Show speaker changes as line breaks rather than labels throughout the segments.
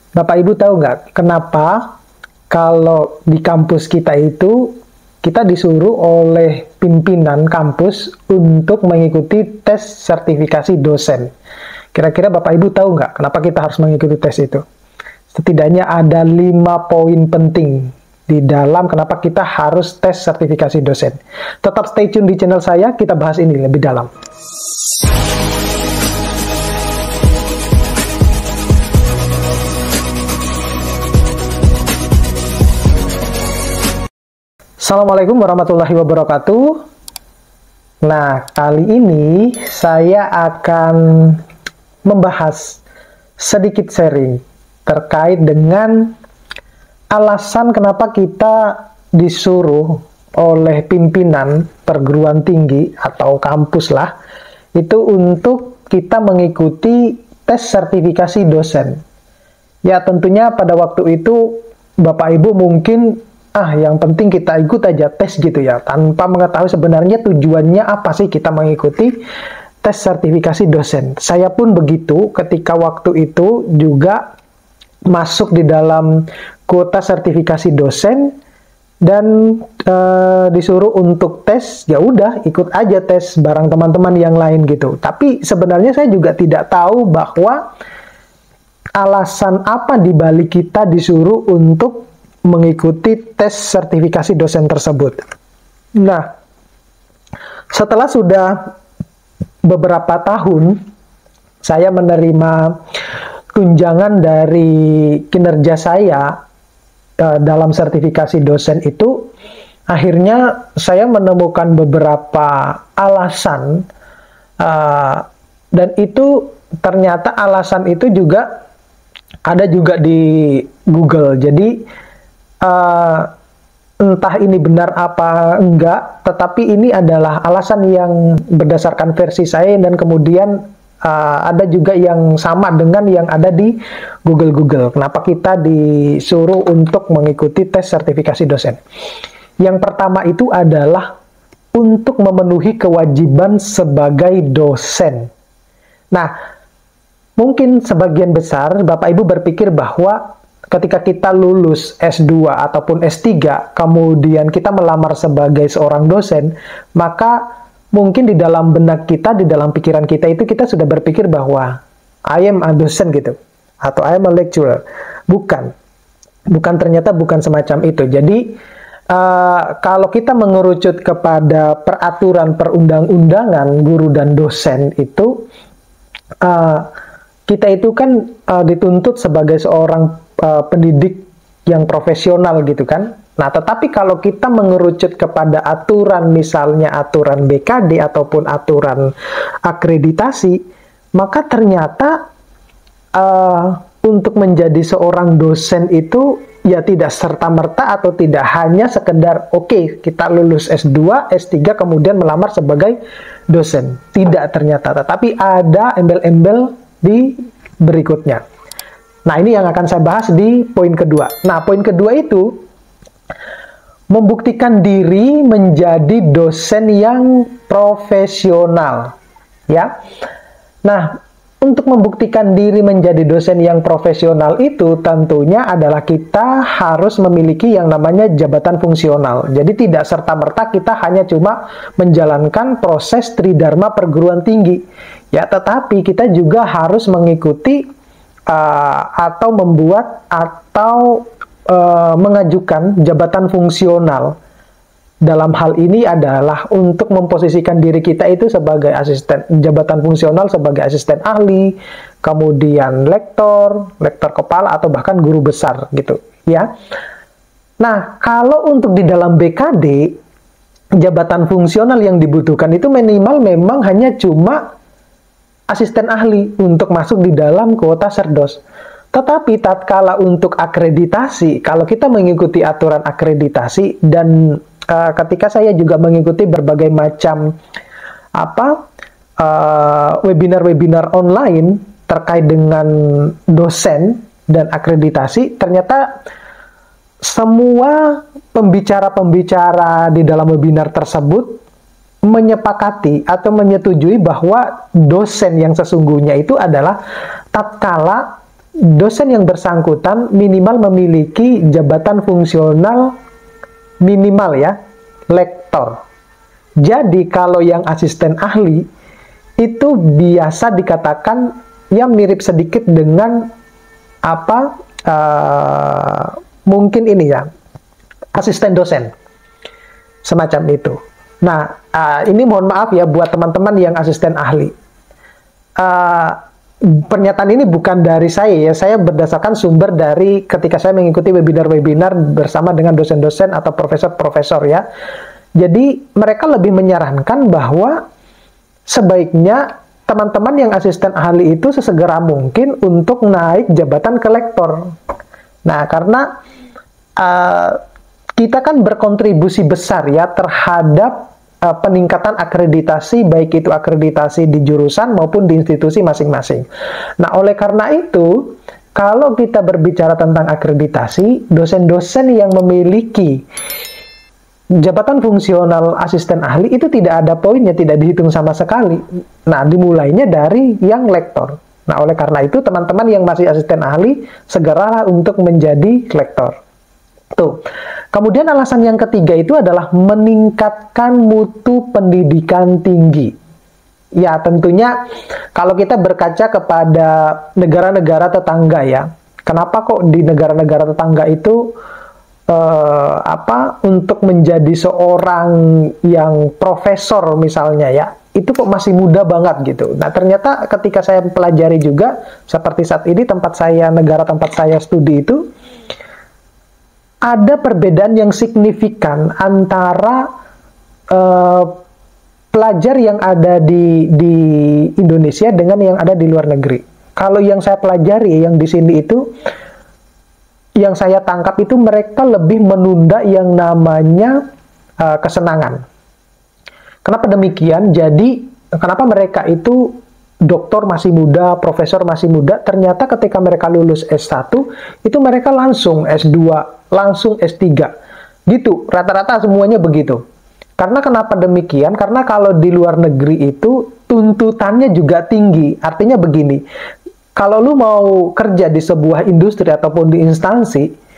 Bapak Ibu tahu nggak kenapa kalau di kampus kita itu kita disuruh oleh pimpinan kampus untuk mengikuti tes sertifikasi dosen. Kira-kira Bapak Ibu tahu nggak kenapa kita harus mengikuti tes itu? Setidaknya ada 5 poin penting di dalam kenapa kita harus tes sertifikasi dosen. Tetap stay tune di channel saya, kita bahas ini lebih dalam. Assalamualaikum warahmatullahi wabarakatuh. Nah, kali ini saya akan membahas sedikit sharing terkait dengan alasan kenapa kita disuruh oleh pimpinan perguruan tinggi atau kampus lah, itu untuk kita mengikuti tes sertifikasi dosen. Ya, tentunya pada waktu itu Bapak Ibu mungkin yang penting kita ikut aja tes gitu ya, tanpa mengetahui sebenarnya tujuannya apa sih kita mengikuti tes sertifikasi dosen. Saya pun begitu ketika waktu itu juga masuk di dalam kuota sertifikasi dosen dan disuruh untuk tes, ya udah ikut aja tes bareng teman-teman yang lain gitu. Tapi sebenarnya saya juga tidak tahu bahwa alasan apa dibalik kita disuruh untuk mengikuti tes sertifikasi dosen tersebut. Nah, setelah sudah beberapa tahun saya menerima tunjangan dari kinerja saya dalam sertifikasi dosen itu, akhirnya saya menemukan beberapa alasan dan itu ternyata alasan itu juga ada juga di Google. Jadi entah ini benar apa enggak, tetapi ini adalah alasan yang berdasarkan versi saya dan kemudian ada juga yang sama dengan yang ada di Google. Kenapa kita disuruh untuk mengikuti tes sertifikasi dosen? Yang pertama itu adalah untuk memenuhi kewajiban sebagai dosen. Nah, mungkin sebagian besar Bapak Ibu berpikir bahwa ketika kita lulus S2 ataupun S3, kemudian kita melamar sebagai seorang dosen, maka mungkin di dalam benak kita, di dalam pikiran kita itu kita sudah berpikir bahwa I am a dosen gitu, atau I am a lecturer. Bukan ternyata bukan semacam itu. Jadi kalau kita mengerucut kepada peraturan perundang-undangan guru dan dosen itu, kita itu kan dituntut sebagai seorang pendidik yang profesional gitu kan. Nah, tetapi kalau kita mengerucut kepada aturan, misalnya aturan BKD ataupun aturan akreditasi, maka ternyata untuk menjadi seorang dosen itu ya tidak serta-merta atau tidak hanya sekedar kita lulus S2, S3 kemudian melamar sebagai dosen. Tidak ternyata, tetapi ada embel-embel di berikutnya. Nah, ini yang akan saya bahas di poin kedua. Nah, poin kedua itu membuktikan diri menjadi dosen yang profesional, ya. Nah, untuk membuktikan diri menjadi dosen yang profesional itu tentunya adalah kita harus memiliki yang namanya jabatan fungsional. Jadi tidak serta-merta kita hanya cuma menjalankan proses tridharma perguruan tinggi, ya, tetapi kita juga harus mengikuti atau membuat atau mengajukan jabatan fungsional. Dalam hal ini adalah untuk memposisikan diri kita itu sebagai asisten, jabatan fungsional sebagai asisten ahli, kemudian lektor kepala atau bahkan guru besar gitu, ya. Nah, kalau untuk di dalam BKD jabatan fungsional yang dibutuhkan itu minimal memang hanya cuma asisten ahli untuk masuk di dalam kuota Serdos. Tetapi tatkala untuk akreditasi, kalau kita mengikuti aturan akreditasi dan ketika saya juga mengikuti berbagai macam webinar-webinar online terkait dengan dosen dan akreditasi, ternyata semua pembicara-pembicara di dalam webinar tersebut menyepakati atau menyetujui bahwa dosen yang sesungguhnya itu adalah tatkala dosen yang bersangkutan minimal memiliki jabatan fungsional minimal ya, lektor. Jadi kalau yang asisten ahli itu biasa dikatakan ya mirip sedikit dengan apa mungkin ini ya, asisten dosen semacam itu. Nah, ini mohon maaf ya buat teman-teman yang asisten ahli. Pernyataan ini bukan dari saya ya, saya berdasarkan sumber dari ketika saya mengikuti webinar-webinar bersama dengan dosen-dosen atau profesor-profesor ya. Jadi mereka lebih menyarankan bahwa sebaiknya teman-teman yang asisten ahli itu sesegera mungkin untuk naik jabatan ke lektor. Nah, karena kita kan berkontribusi besar ya terhadap peningkatan akreditasi, baik itu akreditasi di jurusan maupun di institusi masing-masing. Nah, oleh karena itu, kalau kita berbicara tentang akreditasi, dosen-dosen yang memiliki jabatan fungsional asisten ahli itu tidak ada poinnya, tidak dihitung sama sekali. Nah, dimulainya dari yang lektor. Nah, oleh karena itu, teman-teman yang masih asisten ahli, segeralah untuk menjadi lektor. Tuh. Kemudian alasan yang ketiga itu adalah meningkatkan mutu pendidikan tinggi. Ya, tentunya kalau kita berkaca kepada negara-negara tetangga ya, kenapa kok di negara-negara tetangga itu untuk menjadi seorang yang profesor misalnya ya, itu kok masih muda banget gitu. Nah, ternyata ketika saya pelajari juga, seperti saat ini negara tempat saya studi itu, ada perbedaan yang signifikan antara pelajar yang ada di Indonesia dengan yang ada di luar negeri. Kalau yang saya pelajari, yang di sini itu, yang saya tangkap itu mereka lebih menunda yang namanya kesenangan. Kenapa demikian? Jadi, kenapa mereka itu doktor masih muda, profesor masih muda, ternyata ketika mereka lulus S1, itu mereka langsung S2, langsung S3. Gitu, rata-rata semuanya begitu. Karena kenapa demikian? Karena kalau di luar negeri itu tuntutannya juga tinggi. Artinya begini, kalau lu mau kerja di sebuah industri ataupun di instansi,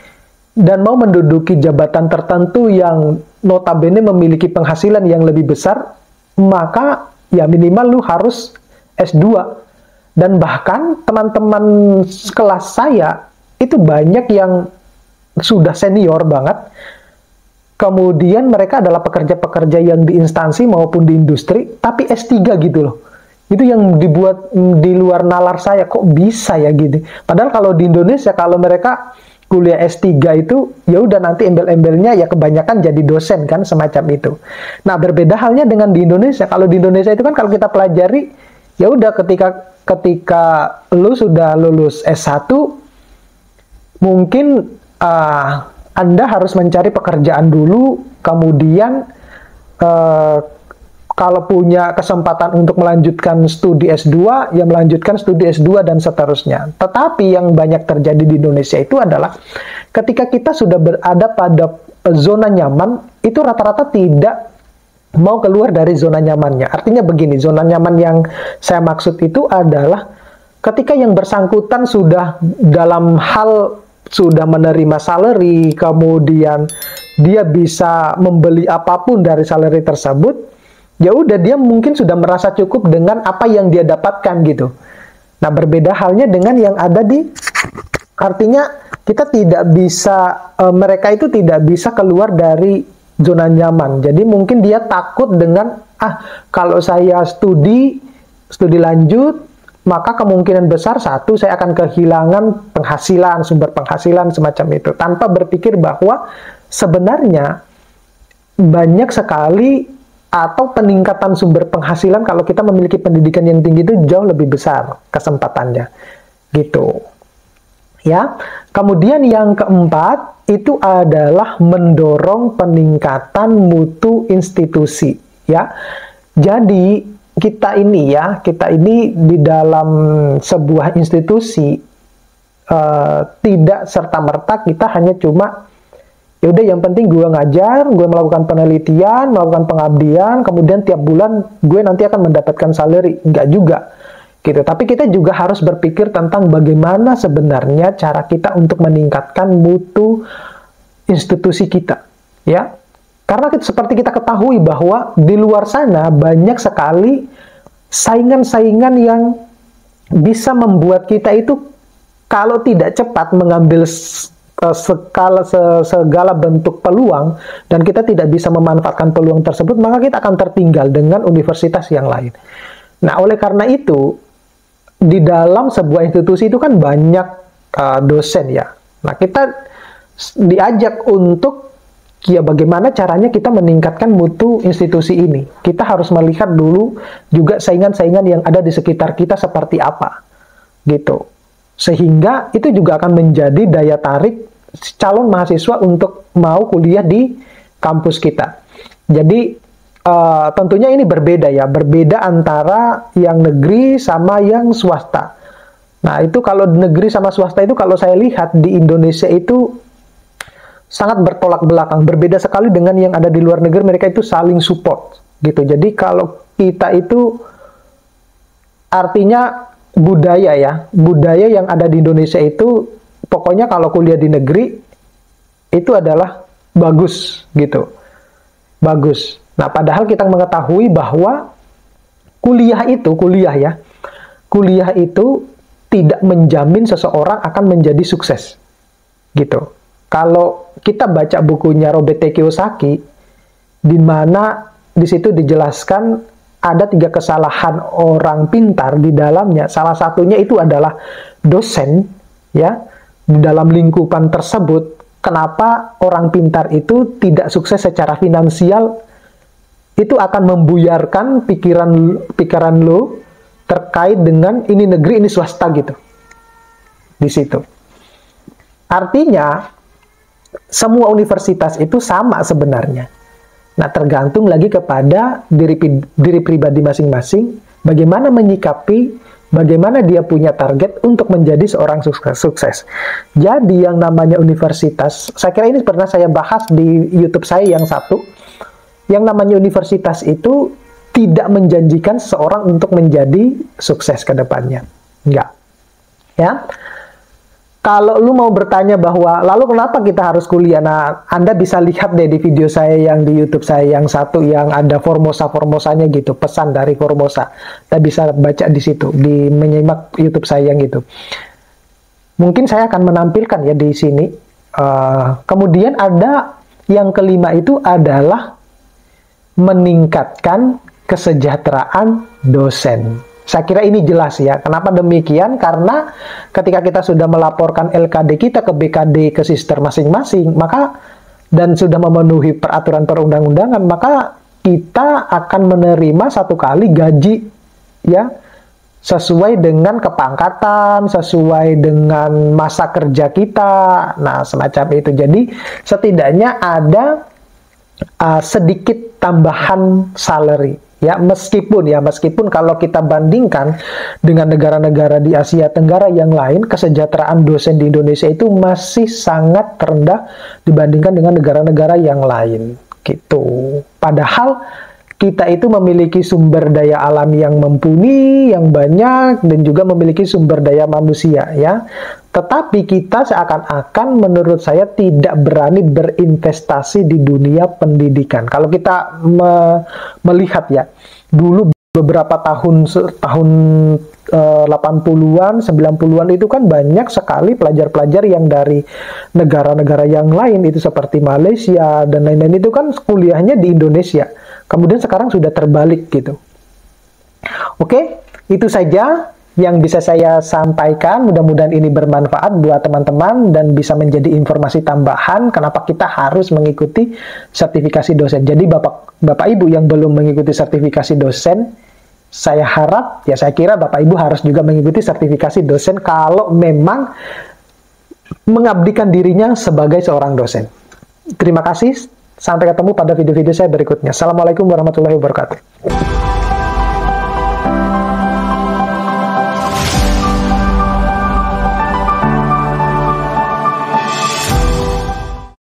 dan mau menduduki jabatan tertentu yang notabene memiliki penghasilan yang lebih besar, maka ya minimal lu harus S2. Dan bahkan teman-teman kelas saya itu banyak yang sudah senior banget, kemudian mereka adalah pekerja-pekerja yang di instansi maupun di industri, tapi S3 gitu loh. Itu yang dibuat di luar nalar saya, kok bisa ya gitu. Padahal kalau di Indonesia, kalau mereka kuliah S3 itu, ya udah nanti embel-embelnya ya kebanyakan jadi dosen kan, semacam itu. Nah, berbeda halnya dengan di Indonesia. Kalau di Indonesia itu kan kalau kita pelajari, ya udah ketika lu sudah lulus S1, mungkin Anda harus mencari pekerjaan dulu, kemudian kalau punya kesempatan untuk melanjutkan studi S2, ya melanjutkan studi S2 dan seterusnya. Tetapi yang banyak terjadi di Indonesia itu adalah ketika kita sudah berada pada zona nyaman, itu rata-rata tidak mau keluar dari zona nyamannya. Artinya begini, zona nyaman yang saya maksud itu adalah ketika yang bersangkutan sudah dalam hal sudah menerima salary, kemudian dia bisa membeli apapun dari salary tersebut, ya udah dia mungkin sudah merasa cukup dengan apa yang dia dapatkan gitu. Nah, berbeda halnya dengan yang ada artinya kita tidak bisa, mereka itu tidak bisa keluar dari zona nyaman. Jadi mungkin dia takut dengan, kalau saya studi lanjut, maka kemungkinan besar satu, saya akan kehilangan penghasilan, sumber penghasilan semacam itu. Tanpa berpikir bahwa sebenarnya banyak sekali atau peningkatan sumber penghasilan kalau kita memiliki pendidikan yang tinggi itu jauh lebih besar kesempatannya. Gitu. Ya. Kemudian yang keempat itu adalah mendorong peningkatan mutu institusi, ya. Jadi kita ini di dalam sebuah institusi tidak serta-merta kita hanya cuma ya udah yang penting gue ngajar, gue melakukan penelitian, melakukan pengabdian, kemudian tiap bulan gue nanti akan mendapatkan salary. Enggak juga. gitu. Tapi kita juga harus berpikir tentang bagaimana sebenarnya cara kita untuk meningkatkan mutu institusi kita, ya. Karena seperti kita ketahui bahwa di luar sana banyak sekali saingan-saingan yang bisa membuat kita itu kalau tidak cepat mengambil segala bentuk peluang dan kita tidak bisa memanfaatkan peluang tersebut, maka kita akan tertinggal dengan universitas yang lain. Nah, oleh karena itu, di dalam sebuah institusi itu kan banyak dosen ya. Nah, kita diajak untuk ya bagaimana caranya kita meningkatkan mutu institusi ini. Kita harus melihat dulu juga saingan-saingan yang ada di sekitar kita seperti apa, gitu. Sehingga itu juga akan menjadi daya tarik calon mahasiswa untuk mau kuliah di kampus kita. Jadi tentunya ini berbeda ya, berbeda antara yang negeri sama yang swasta. Nah, itu kalau negeri sama swasta itu kalau saya lihat di Indonesia itu sangat bertolak belakang, berbeda sekali dengan yang ada di luar negeri. Mereka itu saling support gitu. Jadi kalau kita itu artinya budaya ya, budaya yang ada di Indonesia itu pokoknya kalau kuliah di negeri itu adalah bagus gitu, bagus. Nah, padahal kita mengetahui bahwa kuliah itu tidak menjamin seseorang akan menjadi sukses gitu. Kalau kita baca bukunya Robert T. Kiyosaki, di mana di situ dijelaskan ada 3 kesalahan orang pintar di dalamnya. Salah satunya itu adalah dosen, ya, di dalam lingkupan tersebut. Kenapa orang pintar itu tidak sukses secara finansial? Itu akan membuyarkan pikiran lo terkait dengan ini negeri, ini swasta gitu. Di situ. Artinya semua universitas itu sama sebenarnya. Nah, tergantung lagi kepada diri pribadi masing-masing, bagaimana menyikapi, bagaimana dia punya target untuk menjadi seorang sukses. Jadi yang namanya universitas, saya kira ini pernah saya bahas di YouTube saya yang satu, yang namanya universitas itu tidak menjanjikan seorang untuk menjadi sukses ke depannya. Enggak. Ya. Kalau lu mau bertanya bahwa, lalu kenapa kita harus kuliah? Nah, Anda bisa lihat deh di video saya yang di YouTube saya yang satu, yang ada Formosa-Formosanya gitu, pesan dari Formosa. Kita bisa baca di situ, di menyimak YouTube saya yang gitu. Mungkin saya akan menampilkan ya di sini. Kemudian ada yang kelima itu adalah meningkatkan kesejahteraan dosen. Saya kira ini jelas ya. Kenapa demikian? Karena ketika kita sudah melaporkan LKD kita ke BKD, ke sister masing-masing, maka dan sudah memenuhi peraturan perundang-undangan, maka kita akan menerima satu kali gaji ya, sesuai dengan kepangkatan, sesuai dengan masa kerja kita. Nah, semacam itu. Jadi setidaknya ada sedikit tambahan salary. Ya, meskipun kalau kita bandingkan dengan negara-negara di Asia Tenggara yang lain, kesejahteraan dosen di Indonesia itu masih sangat rendah dibandingkan dengan negara-negara yang lain, gitu. Padahal kita itu memiliki sumber daya alam yang mumpuni, yang banyak, dan juga memiliki sumber daya manusia, ya. Tetapi kita seakan-akan menurut saya tidak berani berinvestasi di dunia pendidikan. Kalau kita melihat ya, dulu beberapa tahun 80-an, 90-an itu kan banyak sekali pelajar-pelajar yang dari negara-negara yang lain, itu seperti Malaysia dan lain-lain, itu kan kuliahnya di Indonesia. Kemudian sekarang sudah terbalik gitu. Oke, itu saja yang bisa saya sampaikan. Mudah-mudahan ini bermanfaat buat teman-teman dan bisa menjadi informasi tambahan kenapa kita harus mengikuti sertifikasi dosen. Jadi Bapak Ibu yang belum mengikuti sertifikasi dosen, saya harap, ya saya kira Bapak Ibu harus juga mengikuti sertifikasi dosen kalau memang mengabdikan dirinya sebagai seorang dosen. Terima kasih, sampai ketemu pada video-video saya berikutnya. Assalamualaikum warahmatullahi wabarakatuh.